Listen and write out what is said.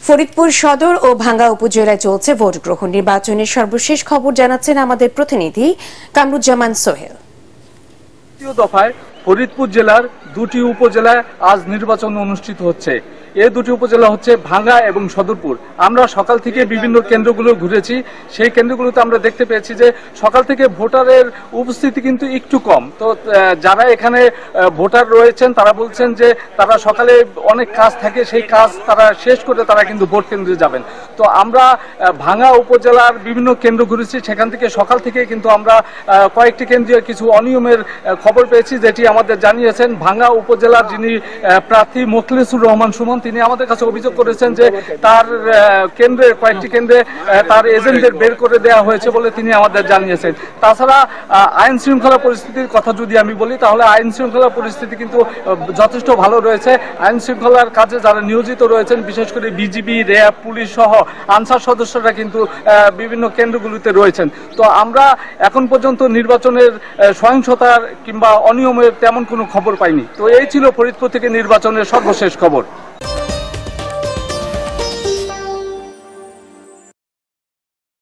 ফরিদপুর সদর ও ভাঙ্গা উপজেলায় চলছে ভোট গ্রহণ। নির্বাচনের সর্বশেষ খবর জানাচ্ছেন আমাদের প্রতিনিধি কামরুজ্জামান সোহেল। তৃতীয় দফায় ফরিদপুর জেলার দুটি উপজেলায় আজ নির্বাচন অনুষ্ঠিত হচ্ছে। এই দুটি উপজেলা হচ্ছে ভাঙ্গা এবং সদরপুর। আমরা সকাল থেকে বিভিন্ন কেন্দ্রগুলো ঘুরেছি। সেই কেন্দ্রগুলোতে আমরা দেখতে পেয়েছি যে সকাল থেকে ভোটারের উপস্থিতি কিন্তু একটু কম। তো যারা এখানে ভোটার রয়েছেন তারা বলছেন যে তারা সকালে অনেক কাজ থাকে, সেই কাজ তারা শেষ করে তারা কিন্তু ভোট কেন্দ্রে যাবেন। তো আমরা ভাঙ্গা উপজেলার বিভিন্ন কেন্দ্র ঘুরেছি। সেখান থেকে সকাল থেকে কিন্তু আমরা কয়েকটি কেন্দ্রে কিছু অনিয়মের খবর পেয়েছি, যেটি আমাদের জানিয়েছেন ভাঙ্গা উপজেলার যিনি প্রার্থী মোখলেসুর রহমান সুমন। তিনি আমাদের কাছে অভিযোগ করেছেন যে তার কেন্দ্রে কয়েকটি কেন্দ্রে তার এজেন্টদের বের করে দেওয়া হয়েছে বলে তিনি আমাদের জানিয়েছেন। তাছাড়া আইন শৃঙ্খলা পরিস্থিতির কথা যদি আমি বলি, তাহলে আইন শৃঙ্খলা পরিস্থিতি কিন্তু যথেষ্ট ভালো রয়েছে। আইন শৃঙ্খলার কাজে যারা নিয়োজিত রয়েছেন, বিশেষ করে বিজিবি, র্যাব, পুলিশ সহ আনসার সদস্যরা কিন্তু বিভিন্ন কেন্দ্রগুলিতে রয়েছেন। তো আমরা এখন পর্যন্ত নির্বাচনের সহিংসতার কিংবা অনিয়মের তেমন কোনো খবর পাইনি। তো এই ছিল ফরিদপুর থেকে নির্বাচনের সর্বশেষ খবর।